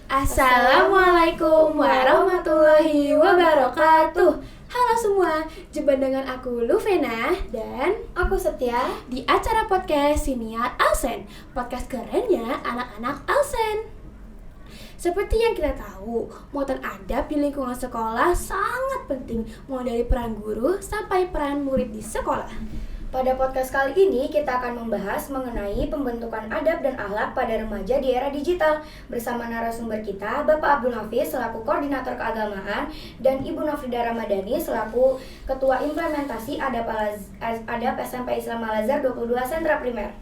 Assalamualaikum warahmatullahi wabarakatuh. Halo semua, jumpa dengan aku Luvena dan aku Setia di acara podcast Siniar Alsen, podcast kerennya anak-anak Alsen. Seperti yang kita tahu, muatan adab di lingkungan sekolah sangat penting, mulai dari peran guru sampai peran murid di sekolah. Pada podcast kali ini kita akan membahas mengenai pembentukan adab dan akhlak pada remaja di era digital bersama narasumber kita Bapak Abdul Hafiz selaku Koordinator Keagamaan dan Ibu Nofrida Ramadhani selaku Ketua Implementasi Adab SMP Islam Al-Azhar 22 Sentra Primer.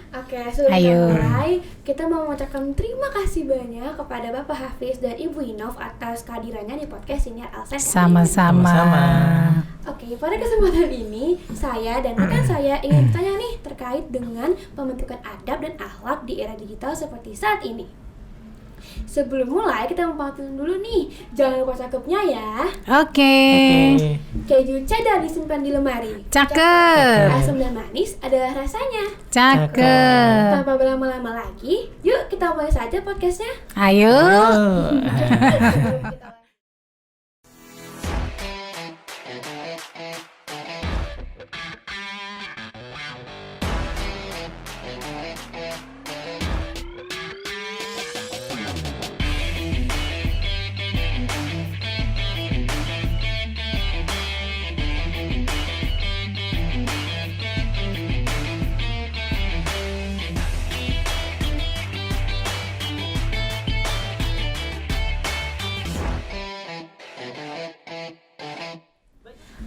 Oke, sebelum kita mulai, kita mau mengucapkan terima kasih banyak kepada Bapak Hafiz dan Ibu Inov atas kehadirannya di podcast Siniar Alsen. Sama-sama. Oke, pada kesempatan ini, saya dan rekan saya ingin bertanya nih terkait dengan pembentukan adab dan akhlak di era digital seperti saat ini. Sebelum mulai, kita memperhatikan dulu nih, jangan lupa cakepnya ya. Oke. Keju cheddar disimpan di lemari. Cakep. Asam dan manis adalah rasanya. Cakep. Tanpa berlama-lama lagi, yuk kita mulai saja podcastnya. Ayo.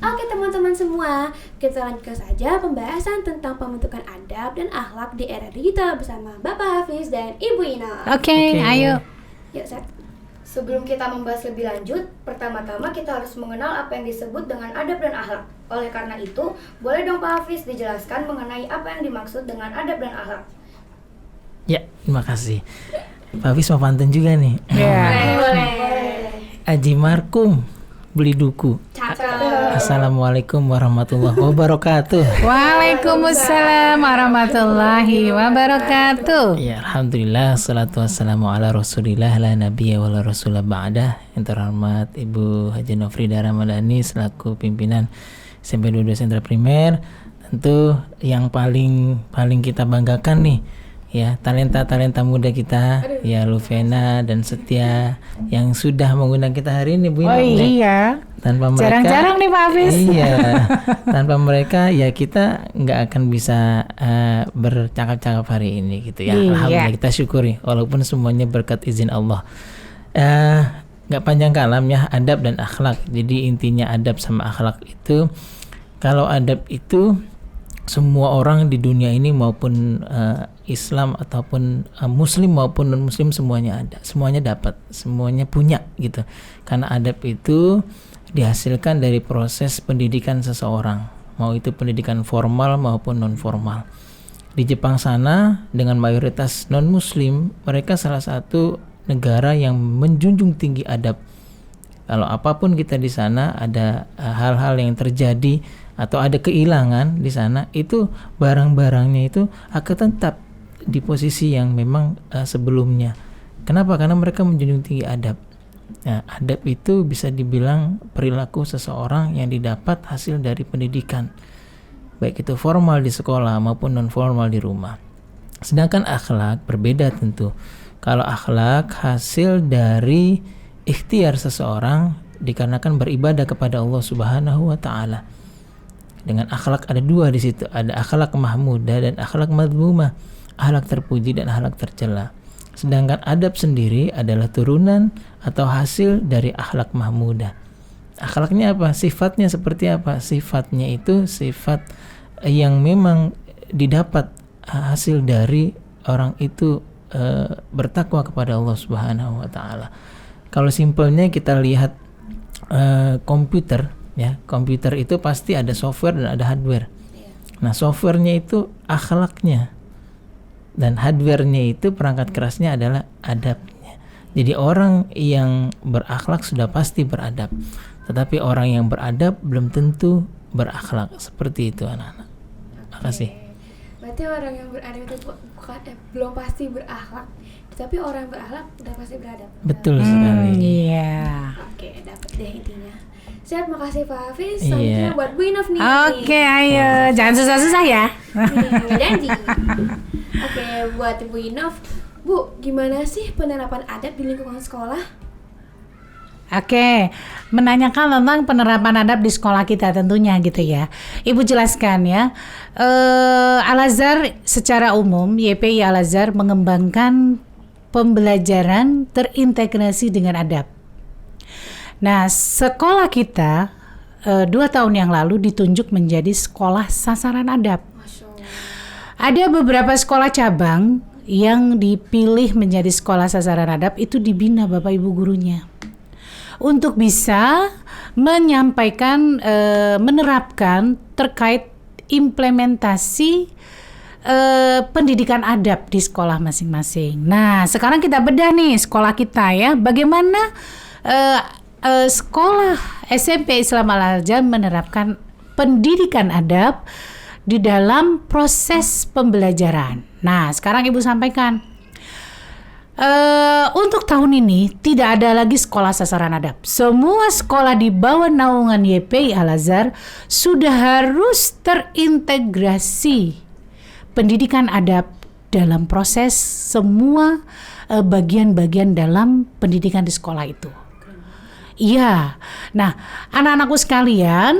Oke teman-teman semua, kita lanjutkan saja pembahasan tentang pembentukan adab dan akhlak di era digital bersama Bapak Hafiz dan Ibu Ina. Oke, ayo. Yuk, Seth. Sebelum kita membahas lebih lanjut, pertama-tama kita harus mengenal apa yang disebut dengan adab dan akhlak. Oleh karena itu, boleh dong Pak Hafiz dijelaskan mengenai apa yang dimaksud dengan adab dan akhlak? Ya, terima kasih. Pak Hafiz mau pantun juga nih. Boleh. Aji Markum beli duku. Assalamualaikum warahmatullahi wabarakatuh. Waalaikumsalam warahmatullahi wabarakatuh. Ya, alhamdulillah, salatu wassalamu ala rasulillah la nabiyya wa la rasulah ba'dah. Yang terhormat Ibu Haji Nofrida Ramadhani selaku pimpinan SMP 22 Sentra Primer. Tentu yang paling kita banggakan nih, ya, talenta muda kita, ya, Luvena dan Setia yang sudah mengundang kita hari ini, Bu Ina. Oh iya. Tanpa mereka, jarang-jarang nih Pak Hafiz. Iya. Tanpa mereka ya kita nggak akan bisa bercakap-cakap hari ini gitu ya. Iya. Alhamdulillah, kita syukuri walaupun semuanya berkat izin Allah. Nggak panjang kalam ya, adab dan akhlak. Jadi intinya adab sama akhlak itu, kalau adab itu semua orang di dunia ini maupun Islam ataupun Muslim maupun non Muslim semuanya ada, semuanya dapat, semuanya punya gitu. Karena adab itu dihasilkan dari proses pendidikan seseorang, mau itu pendidikan formal maupun non formal. Di Jepang sana dengan mayoritas non Muslim, mereka salah satu negara yang menjunjung tinggi adab. Kalau apapun kita di sana ada hal-hal yang terjadi atau ada kehilangan di sana, itu barang-barangnya itu akan tetap di posisi yang memang sebelumnya. Kenapa? Karena mereka menjunjung tinggi adab. Nah, adab itu bisa dibilang perilaku seseorang yang didapat hasil dari pendidikan, baik itu formal di sekolah maupun non formal di rumah. Sedangkan akhlak berbeda tentu. Kalau akhlak hasil dari ikhtiar seseorang dikarenakan beribadah kepada Allah Subhanahu wa taala. Dengan akhlak ada dua di situ, ada akhlak mahmudah dan akhlak madhmumah, akhlak terpuji dan akhlak tercela. Sedangkan adab sendiri adalah turunan atau hasil dari akhlak mahmudah. Akhlaknya apa? Sifatnya seperti apa? Sifatnya itu sifat yang memang didapat hasil dari orang itu bertakwa kepada Allah Subhanahu wa taala. Kalau simpelnya kita lihat komputer, ya, komputer itu pasti ada software dan ada hardware. Nah, softwarenya itu akhlaknya dan hardwarenya itu perangkat kerasnya adalah adabnya. Jadi orang yang berakhlak sudah pasti beradab, tetapi orang yang beradab belum tentu berakhlak. Seperti itu anak-anak. Makasih. Berarti orang yang beradab itu belum pasti berakhlak. tapi orang berakhlak udah pasti beradab. Betul sekali. Iya. Oke, dapat deh intinya. Siap, makasih Pak Hafiz. Iya. Selanjutnya buat Bu Inof nih. Oke, ayo. Jangan susah-susah ya. Nggak janji. Oke, buat Bu Inof, Bu, gimana sih penerapan adab di lingkungan sekolah? Oke, menanyakan tentang penerapan adab di sekolah kita tentunya gitu ya. Ibu jelaskan ya. Al-Azhar secara umum, YPI Al-Azhar mengembangkan pembelajaran terintegrasi dengan adab. Nah, sekolah kita 2 tahun yang lalu ditunjuk menjadi sekolah sasaran adab. Masya Allah. Ada beberapa sekolah cabang yang dipilih menjadi sekolah sasaran adab itu dibina Bapak Ibu gurunya untuk bisa menyampaikan, menerapkan terkait implementasi pendidikan adab di sekolah masing-masing. Nah, sekarang kita bedah nih sekolah kita ya, bagaimana sekolah SMP Islam Al-Azhar menerapkan pendidikan adab di dalam proses pembelajaran. Nah, sekarang Ibu sampaikan. Untuk tahun ini tidak ada lagi sekolah sasaran adab. Semua sekolah di bawah naungan YPI Al-Azhar sudah harus terintegrasi pendidikan adab dalam proses semua bagian-bagian dalam pendidikan di sekolah itu. Iya, nah anak-anakku sekalian,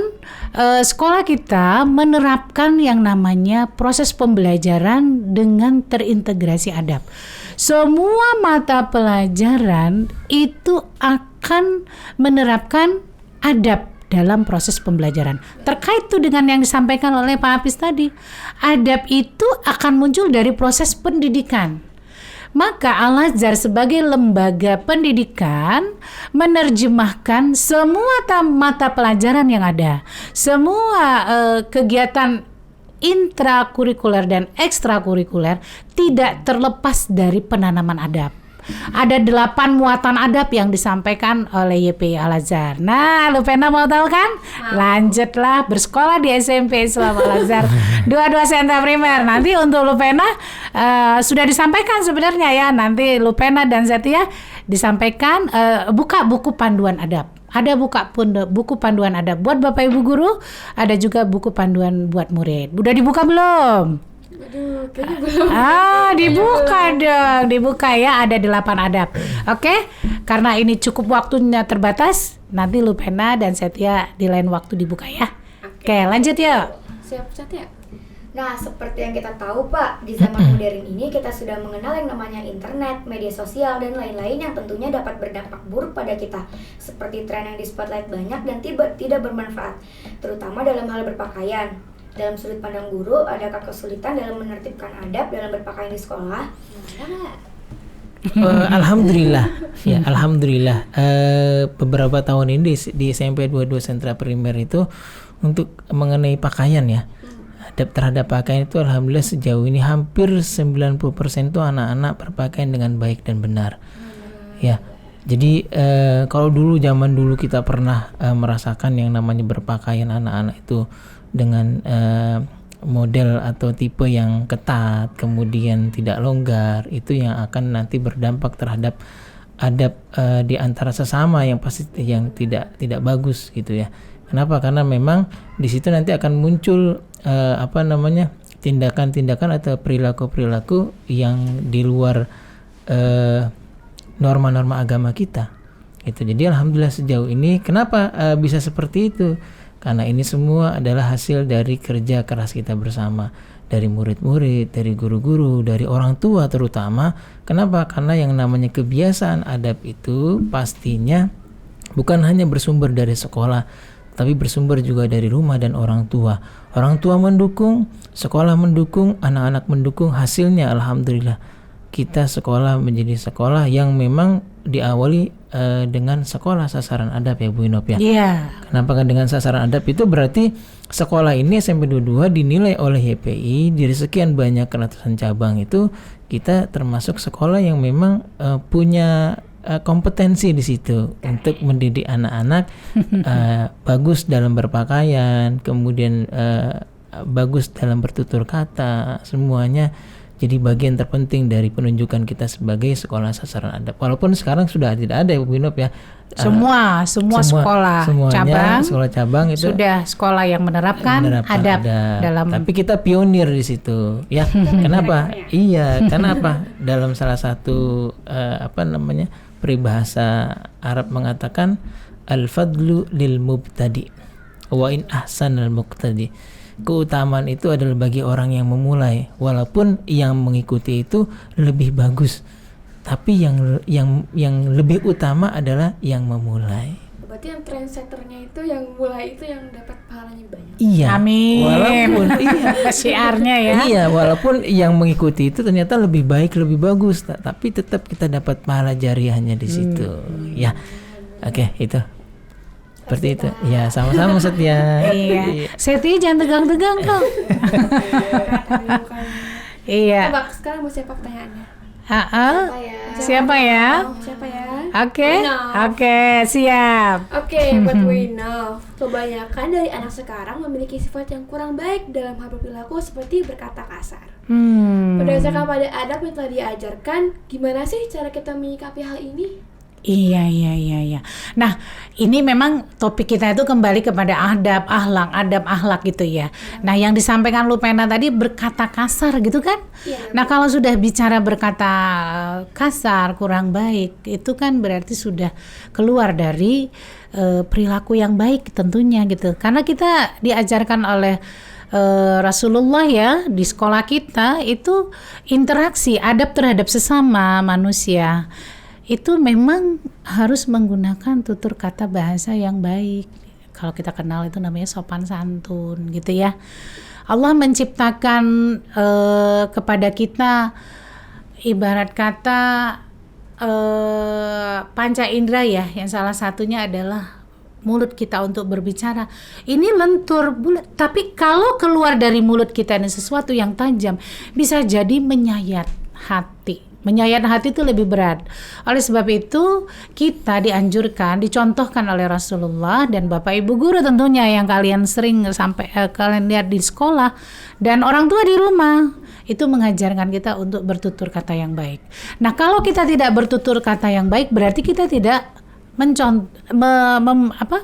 sekolah kita menerapkan yang namanya proses pembelajaran dengan terintegrasi adab. Semua mata pelajaran itu akan menerapkan adab dalam proses pembelajaran. Terkait tuh dengan yang disampaikan oleh Pak Hafiz tadi, adab itu akan muncul dari proses pendidikan. Maka Al-Azhar sebagai lembaga pendidikan menerjemahkan semua mata pelajaran yang ada, semua kegiatan intrakurikuler dan ekstrakurikuler tidak terlepas dari penanaman adab. Ada 8 muatan adab yang disampaikan oleh YPI Al-Azhar. Nah, Lupena mau tahu kan? Lanjutlah bersekolah di SMP Islam Al-Azhar 22 Sentra Primer. Nanti untuk Lupena sudah disampaikan sebenarnya ya. Nanti Lupena dan Setia disampaikan buka buku panduan adab. Ada buku panduan adab buat Bapak Ibu guru, ada juga buku panduan buat murid. Udah dibuka belum? Aduh, kayaknya belum. Dibuka dong, dibuka ya, ada 8 adab. Oke, karena ini cukup waktunya terbatas, nanti Lupena dan Setia di lain waktu dibuka ya. Oke, lanjut yuk. Siap, Setia. Nah, seperti yang kita tahu Pak, di zaman modern ini kita sudah mengenal yang namanya internet, media sosial, dan lain-lain yang tentunya dapat berdampak buruk pada kita. Seperti tren yang di spotlight banyak dan tidak bermanfaat, terutama dalam hal berpakaian. Dalam sudut pandang guru, adakah kesulitan dalam menertibkan adab dalam berpakaian di sekolah? Alhamdulillah, ya alhamdulillah. Beberapa tahun ini di SMP 22 Sentra Primer itu untuk mengenai pakaian ya. Adab terhadap pakaian itu alhamdulillah sejauh ini hampir 90% itu anak-anak berpakaian dengan baik dan benar. Ya. Jadi kalau zaman dulu kita pernah merasakan yang namanya berpakaian anak-anak itu dengan model atau tipe yang ketat, kemudian tidak longgar, itu yang akan nanti berdampak terhadap adab di antara sesama yang pasti yang tidak bagus gitu ya. Kenapa? Karena memang di situ nanti akan muncul tindakan-tindakan atau perilaku-perilaku yang di luar norma-norma agama kita. Gitu. Jadi alhamdulillah sejauh ini kenapa bisa seperti itu? Karena ini semua adalah hasil dari kerja keras kita bersama, dari murid-murid, dari guru-guru, dari orang tua terutama. Kenapa? Karena yang namanya kebiasaan adab itu pastinya bukan hanya bersumber dari sekolah, tapi bersumber juga dari rumah dan orang tua. Orang tua mendukung, sekolah mendukung, anak-anak mendukung, hasilnya alhamdulillah kita sekolah menjadi sekolah yang memang diawali dengan sekolah sasaran adab ya Bu Inop ya. Iya. Kenapa kan dengan sasaran adab itu berarti sekolah ini SMP 22 dinilai oleh YPI dari sekian banyak ratusan cabang itu kita termasuk sekolah yang memang punya kompetensi di situ untuk mendidik anak-anak bagus dalam berpakaian, kemudian bagus dalam bertutur kata, semuanya jadi bagian terpenting dari penunjukan kita sebagai sekolah sasaran adab. Walaupun sekarang sudah tidak ada Bu Inop ya. Semua sekolah semuanya, cabang sekolah cabang itu sudah sekolah yang menerapkan adab dalam. Tapi kita pionir di situ, ya. Kenapa? Iya, kenapa? Dalam salah satu peribahasa Arab mengatakan al-fadlu lil mubtadi wa in ahsanal muqtadi. Keutamaan itu adalah bagi orang yang memulai, walaupun yang mengikuti itu lebih bagus. Tapi yang lebih utama adalah yang memulai. Berarti yang trendsetternya itu yang mulai itu yang dapat pahalanya banyak. Iya. Amin. Walaupun Syiarnya ya. Iya, walaupun yang mengikuti itu ternyata lebih baik, lebih bagus, tapi tetap kita dapat pahala jariahnya di situ. Ya. Oke, itu. Seperti itu. Ya, sama-sama Setia. Iya. Setia jangan tegang-tegang kok. Iya. Coba sekarang mau siapa pertanyaannya? Siapa ya? Siapa ya? Oke, siap. Oke, buat Winov. Kebanyakan dari anak sekarang memiliki sifat yang kurang baik dalam hal berperilaku seperti berkata kasar. Berdasarkan pada adab yang telah diajarkan, gimana sih cara kita menyikapi hal ini? Iya. Nah, ini memang topik kita itu kembali kepada adab akhlak gitu ya. Nah, yang disampaikan Lupena tadi berkata kasar gitu kan? Iya. Nah, kalau sudah bicara berkata kasar, kurang baik, itu kan berarti sudah keluar dari perilaku yang baik tentunya gitu. Karena kita diajarkan oleh Rasulullah ya di sekolah kita itu interaksi adab terhadap sesama manusia. Itu memang harus menggunakan tutur kata bahasa yang baik. Kalau kita kenal itu namanya sopan santun gitu ya. Allah menciptakan kepada kita ibarat kata panca indera ya, yang salah satunya adalah mulut kita untuk berbicara. Ini lentur bulat, tapi kalau keluar dari mulut kita ini sesuatu yang tajam, bisa jadi menyayat hati. Menyayat hati itu lebih berat. Oleh sebab itu kita dianjurkan, dicontohkan oleh Rasulullah dan Bapak Ibu guru tentunya yang kalian sering sampai kalian lihat di sekolah dan orang tua di rumah itu mengajarkan kita untuk bertutur kata yang baik. Nah, kalau kita tidak bertutur kata yang baik berarti kita tidak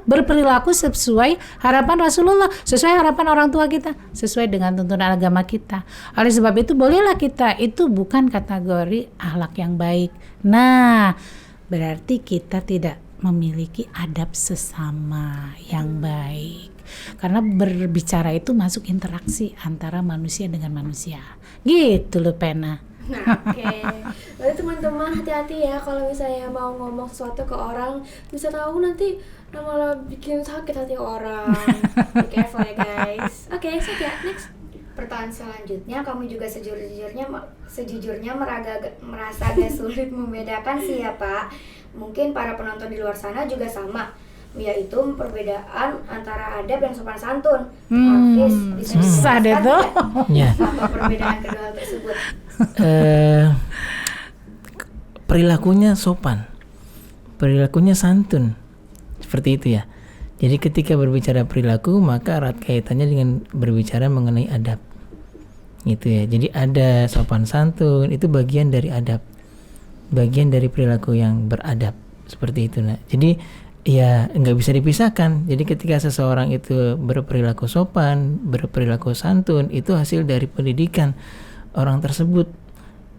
berperilaku sesuai harapan Rasulullah, sesuai harapan orang tua kita, sesuai dengan tuntunan agama kita. Oleh sebab itu bolehlah kita itu bukan kategori akhlak yang baik. Nah, berarti kita tidak memiliki adab sesama yang baik. Karena berbicara itu masuk interaksi antara manusia dengan manusia. Gitu loh Pena. Nah, oke. Berarti teman-teman hati-hati ya kalau misalnya mau ngomong sesuatu ke orang, bisa tahu nanti malah bikin sakit hati orang. Be careful ya guys. Oke, Setia, next. Pertanyaan selanjutnya, kami juga sejujurnya merasa agak sulit membedakan sih ya Pak. Mungkin para penonton di luar sana juga sama, yaitu perbedaan antara adab dan sopan santun. Hafiz, bisa susah deh tuh. Ya. Apa perbedaan kedua hal tersebut? Perilakunya sopan, perilakunya santun, seperti itu ya. Jadi ketika berbicara perilaku maka erat kaitannya dengan berbicara mengenai adab, gitu ya. Jadi ada sopan santun itu bagian dari adab, bagian dari perilaku yang beradab, seperti itu. Nah, jadi ya nggak bisa dipisahkan. Jadi ketika seseorang itu berperilaku sopan, berperilaku santun, itu hasil dari pendidikan orang tersebut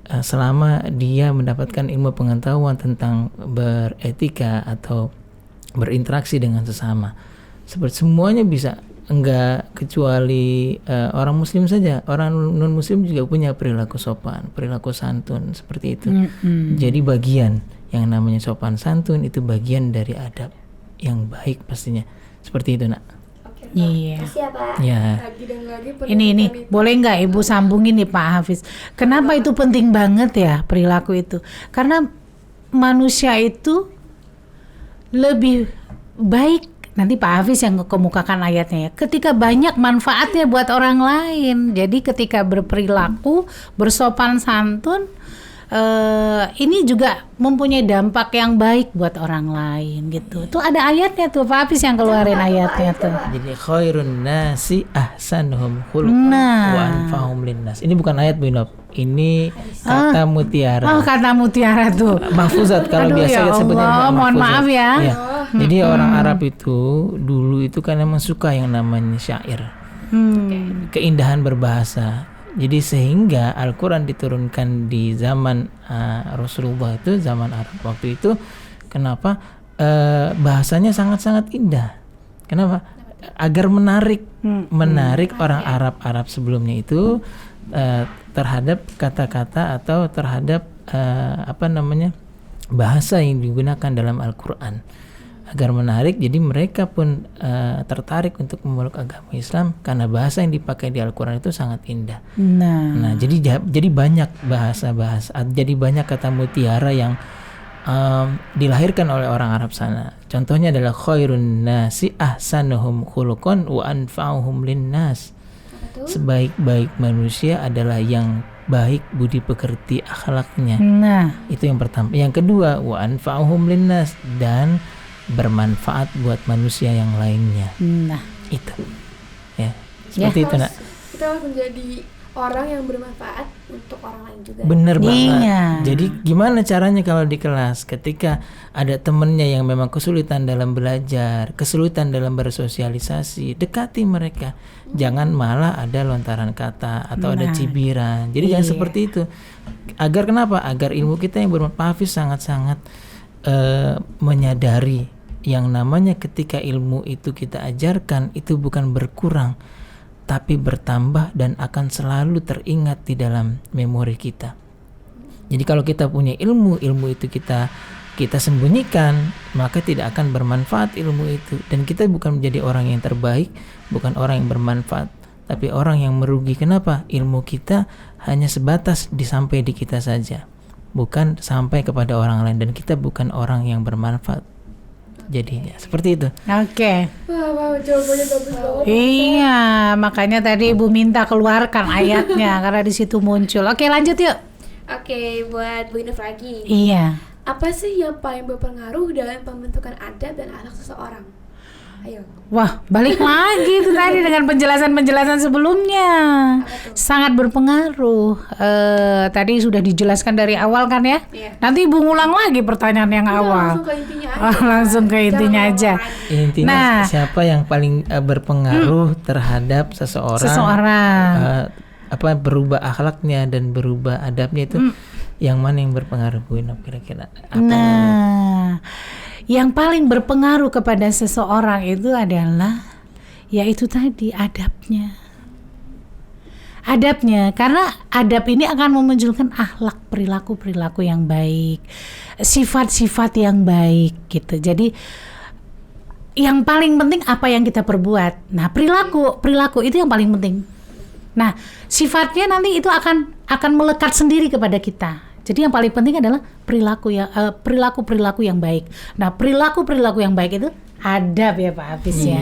selama dia mendapatkan ilmu pengetahuan tentang beretika atau berinteraksi dengan sesama. Seperti semuanya bisa, enggak kecuali orang muslim saja, orang non muslim juga punya perilaku sopan, perilaku santun, seperti itu. Jadi bagian yang namanya sopan santun itu bagian dari adab yang baik pastinya, seperti itu nak. Iya. Pak. Ya. Ini boleh nggak Ibu sambungin nih Pak Hafiz? Kenapa itu penting banget ya perilaku itu? Karena manusia itu lebih baik, nanti Pak Hafiz yang kemukakan ayatnya ya, ketika banyak manfaatnya buat orang lain. Jadi ketika berperilaku bersopan santun, ini juga mempunyai dampak yang baik buat orang lain gitu. Tuh ada ayatnya tuh, Pak Hafiz yang keluarin ayatnya tuh. Jadi khairun nasi ahsanuhum khuluqan wa anfa'uhum linnas. Ini bukan ayat Bu Inop. Ini kata mutiara. Oh, kata mutiara tuh. Mahfuzat kalau Aduh, biasa ya kita sebutnya Allah, mohon mahfuzat. maaf ya. Iya. Jadi orang Arab itu dulu itu kan emang suka yang namanya syair. Keindahan berbahasa. Jadi sehingga Al-Quran diturunkan di zaman Rasulullah itu, zaman Arab waktu itu. Kenapa? Bahasanya sangat-sangat indah. Kenapa? Agar menarik orang Arab sebelumnya itu terhadap kata-kata atau terhadap bahasa yang digunakan dalam Al-Quran. Agar menarik, jadi mereka pun tertarik untuk memeluk agama Islam karena bahasa yang dipakai di Al-Quran itu sangat indah. Nah, jadi banyak bahasa, jadi banyak kata mutiara yang dilahirkan oleh orang Arab sana. Contohnya adalah khairun nasi ahsanuhum khuluqan wa anfa'uhum linnas. Sebaik-baik manusia adalah yang baik budi pekerti akhlaknya. Itu yang pertama. Yang kedua, wa anfa'uhum linnas, dan bermanfaat buat manusia yang lainnya. Itu. Ya, seperti itu, Nak. Kita harus menjadi orang yang bermanfaat untuk orang lain juga. Bener banget. Iya. Jadi gimana caranya kalau di kelas ketika ada temennya yang memang kesulitan dalam belajar, kesulitan dalam bersosialisasi, dekati mereka. Jangan malah ada lontaran kata atau ada cibiran. Jadi jangan seperti itu. Agar kenapa? Agar ilmu kita yang bermanfaat. Hafiz sangat-sangat menyadari yang namanya ketika ilmu itu kita ajarkan itu bukan berkurang, tapi bertambah dan akan selalu teringat di dalam memori kita. Jadi kalau kita punya ilmu itu kita sembunyikan, maka tidak akan bermanfaat ilmu itu, dan kita bukan menjadi orang yang terbaik, bukan orang yang bermanfaat, tapi orang yang merugi. Kenapa? Ilmu kita hanya sebatas sampai di kita saja, bukan sampai kepada orang lain, dan kita bukan orang yang bermanfaat. Jadi ya, seperti itu. Oke. Wah, jawabannya bagus banget. Iya, makanya tadi Ibu minta keluarkan ayatnya karena di situ muncul. Oke, lanjut yuk. Oke, buat Bu Inuf lagi. Iya. Apa sih yang paling berpengaruh dalam pembentukan adab dan akhlak seseorang? Ayo. Wah, balik lagi itu tadi dengan penjelasan sebelumnya. Sangat berpengaruh. Tadi sudah dijelaskan dari awal kan ya? Iya. Nanti Ibu ngulang lagi pertanyaan yang awal. Langsung ke intinya aja. Langsung ke intinya Jangan aja. lama lagi. Intinya Nah. siapa yang paling berpengaruh terhadap seseorang, berubah akhlaknya dan berubah adabnya itu, yang mana yang berpengaruh, Bu Inop, kira-kira? Yang paling berpengaruh kepada seseorang itu adalah yaitu tadi adabnya. Adabnya, karena adab ini akan memunculkan akhlak, perilaku yang baik, sifat-sifat yang baik gitu. Jadi yang paling penting apa yang kita perbuat. Nah, perilaku itu yang paling penting. Nah, sifatnya nanti itu akan melekat sendiri kepada kita. Jadi yang paling penting adalah perilaku yang baik. Nah, perilaku yang baik itu adab ya Pak Hafiz ya.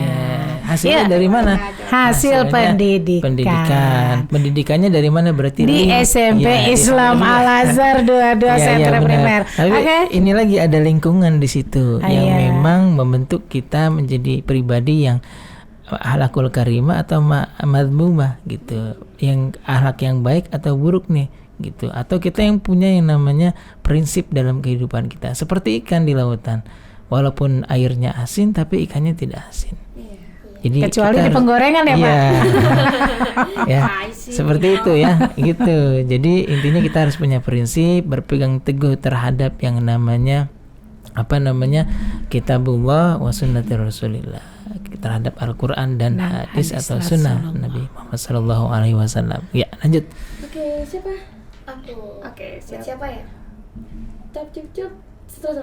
Hasilnya dari mana? Hasil pendidikan. Pendidikannya dari mana berarti? Di SMP Islam Al-Azhar 22 Sentra Primer. Tapi ini lagi ada lingkungan di situ yang memang membentuk kita menjadi pribadi yang akhlakul karimah atau madmumah gitu. Yang akhlak yang baik atau buruk nih gitu. Atau kita yang punya yang namanya prinsip dalam kehidupan kita. Seperti ikan di lautan. Walaupun airnya asin tapi ikannya tidak asin. Jadi kecuali di penggorengan ya Pak. Ya, seperti itu ya, gitu. Jadi intinya kita harus punya prinsip, berpegang teguh terhadap yang namanya kitabullah wa sunnati Rasulillah, terhadap Al-Quran dan hadis atau sunnah Nabi Muhammad SAW. Ya, lanjut. Oke, siapa? Aku. Oke, Siapa ya? Cup. Terus.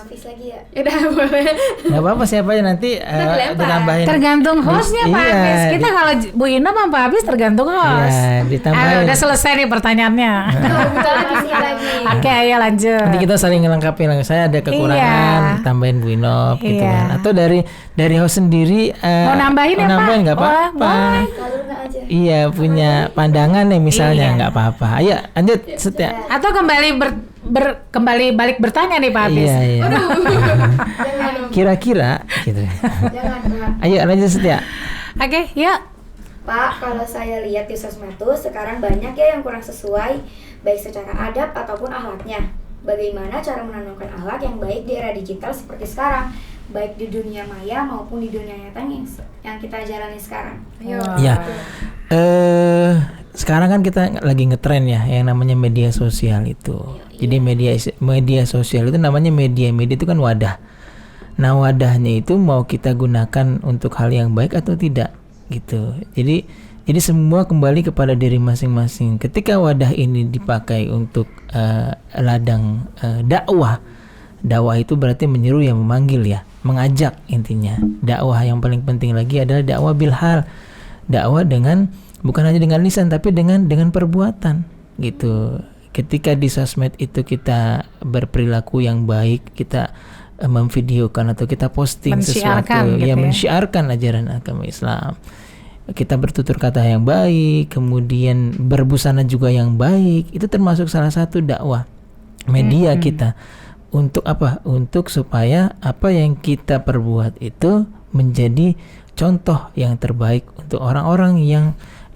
Hafiz lagi ya. Udah boleh. Nggak apa-apa siapa aja nanti dilempar. ditambahin. Tergantung hostnya Pak Iya, Hafiz. Kita kalau Bu Ina sama Pak Hafiz tergantung host. Iya, ditambahin. Udah selesai nih pertanyaannya. Bentar lagi. Oke, ayo lanjut. Nanti kita saling ngelengkapi lah. Saya ada kekurangan, tambahin Bu Inop gitu Iya. kan. Atau dari host sendiri Mau nambahin ya, Pak? nambahin nggak apa-apa. Boleh. Kalau nggak aja. Iya, punya pandangan nih misalnya Iya. nggak apa-apa. Ayo lanjut Setia. Atau kembali kembali balik bertanya nih Pak Hafiz. Iya, iya. Jangan. Kira-kira gitu. Jangan, Pak. Ayo lanjut Setia. Oke, yuk. Pak, kalau saya lihat di sosmed tuh sekarang banyak ya yang kurang sesuai baik secara adab ataupun akhlaknya. Bagaimana cara menanamkan akhlak yang baik di era digital seperti sekarang, baik di dunia maya maupun di dunia nyata yang kita jalani sekarang. Ayo. Ya. Sekarang kan kita lagi ngetren ya yang namanya media sosial itu. Jadi media sosial itu namanya media itu kan wadah. Nah, wadahnya itu mau kita gunakan untuk hal yang baik atau tidak gitu. Jadi semua kembali kepada diri masing-masing. Ketika wadah ini dipakai untuk ladang dakwah itu berarti menyeru yang memanggil ya, mengajak intinya. Dakwah yang paling penting lagi adalah dakwah bilhal. Dakwah dengan bukan hanya dengan lisan tapi dengan perbuatan gitu. Ketika di sosmed itu kita berperilaku yang baik, kita memvideokan atau kita posting sesuatu gitu ya, mensyiarkan ajaran agama Islam. Kita bertutur kata yang baik, kemudian berbusana juga yang baik, itu termasuk salah satu dakwah media kita. Untuk apa? Untuk supaya apa yang kita perbuat itu menjadi contoh yang terbaik untuk orang-orang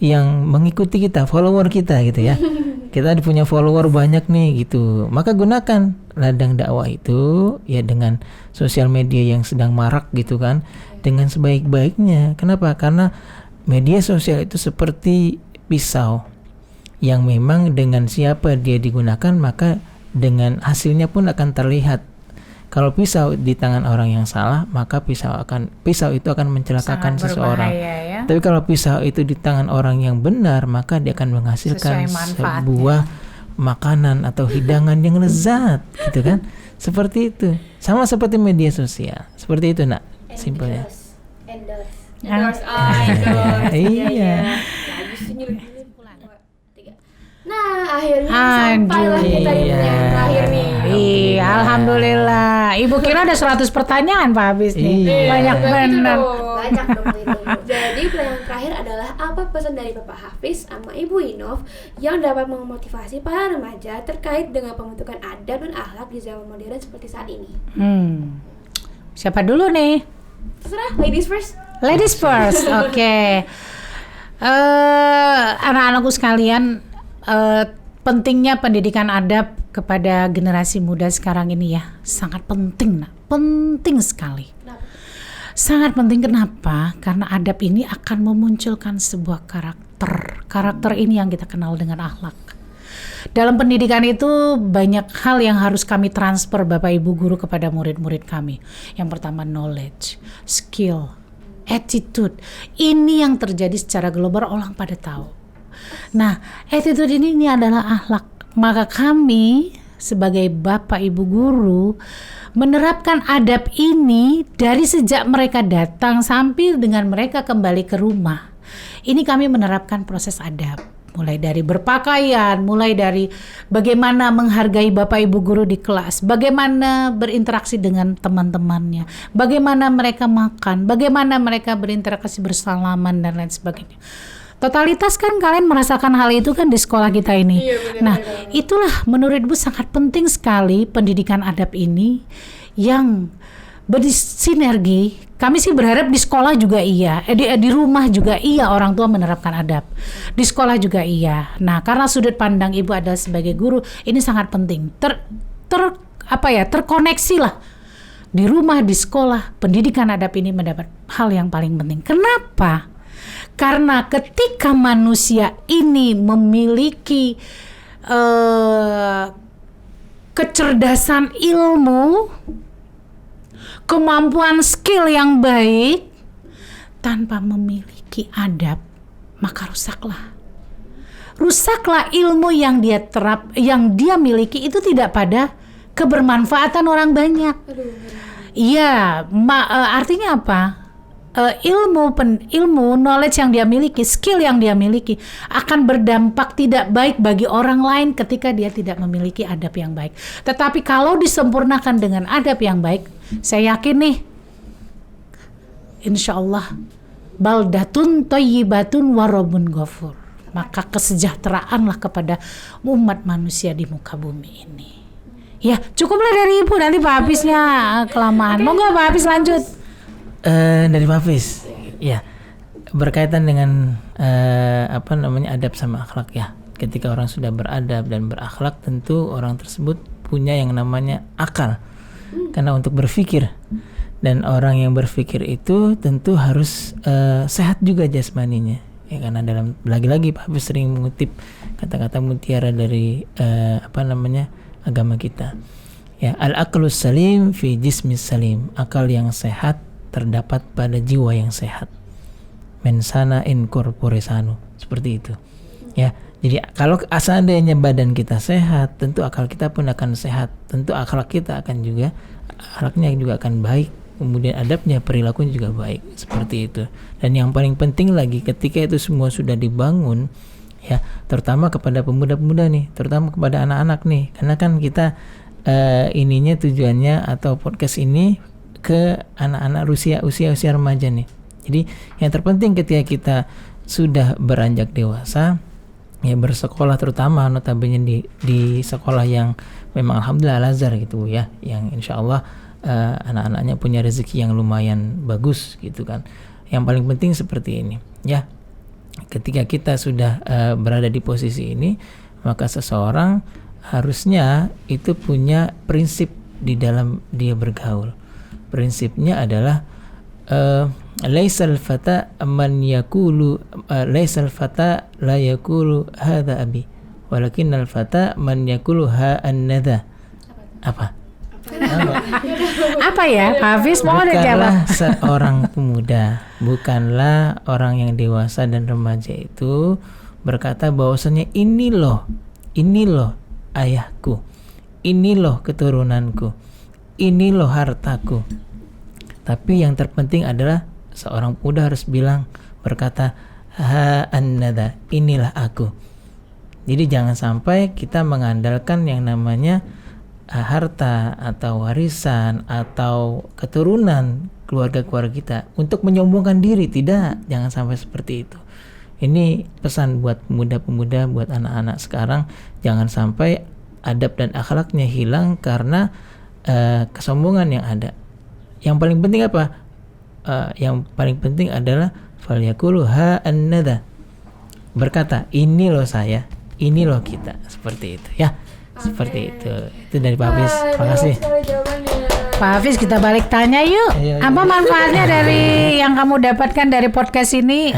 yang mengikuti kita, follower kita gitu ya. Kita punya follower banyak nih gitu. Maka gunakan ladang dakwah itu ya dengan sosial media yang sedang marak gitu kan, dengan sebaik-baiknya. Kenapa? Karena media sosial itu seperti pisau yang memang dengan siapa dia digunakan maka dengan hasilnya pun akan terlihat. Kalau pisau di tangan orang yang salah, maka pisau itu akan mencelakakan Sangat seseorang. berbahaya, ya. Tapi kalau pisau itu di tangan orang yang benar, maka dia akan menghasilkan sebuah makanan atau hidangan yang lezat, gitu kan? Seperti itu. Sama seperti media sosial. Seperti itu, Nak. Simpelnya. Endorse. Endorse. Iya. Nah, akhirnya sampailah kita di pertanyaan yang terakhir nih. Iya, alhamdulillah. Ibu kira ada 100 pertanyaan Pak Hafiz nih. Iya. Banyak benar. Banyak dong itu. Jadi pertanyaan terakhir adalah apa pesan dari Bapak Hafiz sama Ibu Inov yang dapat memotivasi para remaja terkait dengan pembentukan adab dan akhlak di zaman modern seperti saat ini? Siapa dulu nih? Terserah, ladies first. Ladies first. Oke. Anak-anakku sekalian, pentingnya pendidikan adab kepada generasi muda sekarang ini ya sangat penting, Nak. Penting sekali. Sangat penting. Kenapa? Karena adab ini akan memunculkan sebuah karakter. Karakter ini yang kita kenal dengan akhlak. Dalam pendidikan itu banyak hal yang harus kami transfer Bapak Ibu guru kepada murid-murid kami. Yang pertama knowledge, skill, attitude. Ini yang terjadi secara global, orang pada tahu. Nah, attitude ini adalah akhlak. Maka kami sebagai Bapak Ibu guru menerapkan adab ini dari sejak mereka datang sampai dengan mereka kembali ke rumah. Ini kami menerapkan proses adab. Mulai dari berpakaian, mulai dari bagaimana menghargai Bapak Ibu guru di kelas, bagaimana berinteraksi dengan teman-temannya, bagaimana mereka makan, bagaimana mereka berinteraksi bersalaman dan lain sebagainya. Totalitas kan kalian merasakan hal itu kan di sekolah kita ini. Nah, itulah menurut Ibu sangat penting sekali pendidikan adab ini yang bersinergi. Kami sih berharap di sekolah juga iya, di rumah juga iya orang tua menerapkan adab. Di sekolah juga iya. Nah, karena sudut pandang Ibu adalah sebagai guru, ini sangat penting. Terkoneksi lah. Di rumah, di sekolah, pendidikan adab ini mendapat hal yang paling penting. Kenapa? Karena ketika manusia ini memiliki kecerdasan ilmu, kemampuan skill yang baik, tanpa memiliki adab, maka rusaklah ilmu yang dia miliki itu tidak pada kebermanfaatan orang banyak. Aduh. Iya, artinya apa? Ilmu, knowledge yang dia miliki, skill yang dia miliki akan berdampak tidak baik bagi orang lain ketika dia tidak memiliki adab yang baik. Tetapi kalau disempurnakan dengan adab yang baik, saya yakin nih, insya Allah baldatun thayyibatun warobun ghafur. Maka kesejahteraanlah kepada umat manusia di muka bumi ini. Ya, cukuplah dari Ibu, nanti Pak Hafiznya kelamaan. Monggo Pak Hafiz lanjut. Dari Pak Hafiz, ya, berkaitan dengan adab sama akhlak ya. Ketika orang sudah beradab dan berakhlak, tentu orang tersebut punya yang namanya akal, karena untuk berpikir. Dan orang yang berpikir itu tentu harus sehat juga jasmaninya. Ya, karena lagi-lagi Pak Hafiz sering mengutip kata-kata mutiara dari agama kita. Ya, al-aqlus salim fi jismis salim. Akal yang sehat terdapat pada jiwa yang sehat. Mensana in corpore sano. Seperti itu. Ya, jadi kalau seandainya badan kita sehat, tentu akal kita pun akan sehat. Tentu akhlak kita akan juga, akhlaknya juga akan baik. Kemudian adabnya, perilakunya juga baik. Seperti itu. Dan yang paling penting lagi, ketika itu semua sudah dibangun, ya, terutama kepada pemuda-pemuda nih, terutama kepada anak-anak nih, karena kan kita ininya tujuannya atau podcast ini ke anak-anak usia remaja nih. Jadi yang terpenting ketika kita sudah beranjak dewasa, ya bersekolah, terutama notabene di sekolah yang memang alhamdulillah Al-Azhar gitu ya, yang insya Allah anak-anaknya punya rezeki yang lumayan bagus gitu kan. Yang paling penting seperti ini ya. Ketika kita sudah berada di posisi ini, maka seseorang harusnya itu punya prinsip di dalam dia bergaul. Prinsipnya adalah laisal fata man yakulu laisal fata la yakulu hadza abi walakinnal fata man yakulu ha annadha. Apa ya Pak Hafiz? Mau ada jawab? Seorang pemuda, bukanlah orang yang dewasa dan remaja itu berkata bahwasanya ini loh ayahku, ini loh keturunanku, ini loh hartaku. Tapi yang terpenting adalah seorang pemuda harus berkata ha annada, inilah aku. Jadi jangan sampai kita mengandalkan yang namanya harta atau warisan atau keturunan keluarga-keluarga kita untuk menyombongkan diri. Tidak, jangan sampai seperti itu. Ini pesan buat pemuda-pemuda, buat anak-anak sekarang, jangan sampai adab dan akhlaknya hilang karena kesombongan yang ada. Yang paling penting apa? Yang paling penting adalah falyaqulu ha annada, berkata ini loh saya, ini loh kita, seperti itu ya. Seperti itu dari Pak Hafiz. Terima kasih Pak Hafiz. Kita balik tanya yuk. Apa manfaatnya dari yang kamu dapatkan dari podcast ini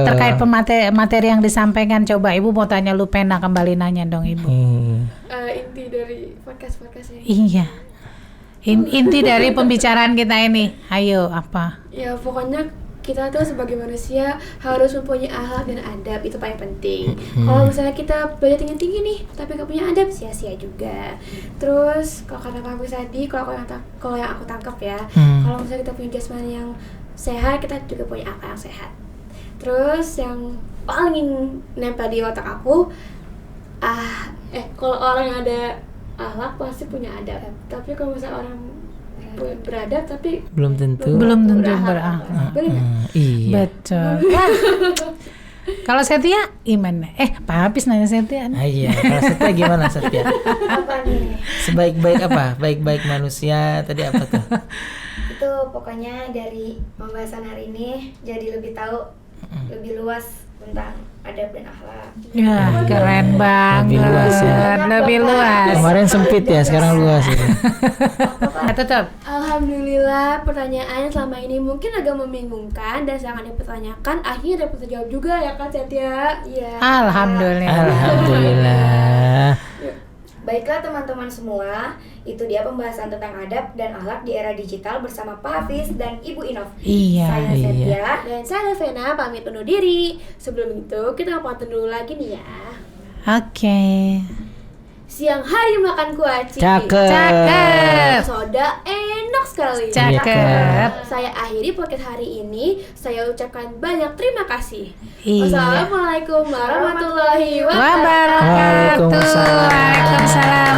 terkait materi yang disampaikan? Coba Ibu mau tanya lu pena, kembali nanya dong Ibu. Inti dari podcast ini. Iya. Inti dari pembicaraan kita ini. Ayo apa? Ya pokoknya kita tuh sebagai manusia harus mempunyai akhlak dan adab, itu paling penting. Kalau misalnya kita belajar tinggi-tinggi nih tapi gak punya adab, sia-sia juga. Terus kalau kata Pak Agus tadi, kalau yang aku tangkap ya, kalau misalnya kita punya jasmani yang sehat, kita juga punya akal yang sehat. Terus yang paling nempel di otak aku, kalau orang yang ada akhlak pasti punya adab. Tapi kalau misalnya orang beradab tapi belum tentu berakhlak. Iya. Betul. Kalau Setia gimana? Pak Hafiz nanya Setia. Iya. Kalau Setia gimana Setia? Apa nih? Sebaik-baik apa? Baik-baik manusia tadi apa tuh? Itu pokoknya dari pembahasan hari ini jadi lebih tahu lebih luas tentang adab dan akhlak. Ya, keren banget. Lebih luas ya. Lebih luas. Kemarin sempit ya, sekarang luas ya. Tetap. Alhamdulillah, pertanyaan selama ini mungkin agak membingungkan dan sangat dipertanyakan, akhirnya dapat terjawab juga ya kan Setia? Iya. Alhamdulillah. Baiklah teman-teman semua, itu dia pembahasan tentang adab dan akhlak di era digital bersama Pak Hafiz dan Ibu Inov. Iya. Saya Setia dan saya Vena pamit undur diri. Sebelum itu kita pantun dulu lagi nih ya. Oke. Siap siang hari makan kuaci. Cakep. Soda enak sekali. Cakep. Saya akhiri podcast hari ini. Saya ucapkan banyak terima kasih. Iya. Wassalamualaikum warahmatullahi wabarakatuh. Wabarakatuh. Waalaikumsalam. Waalaikumsalam.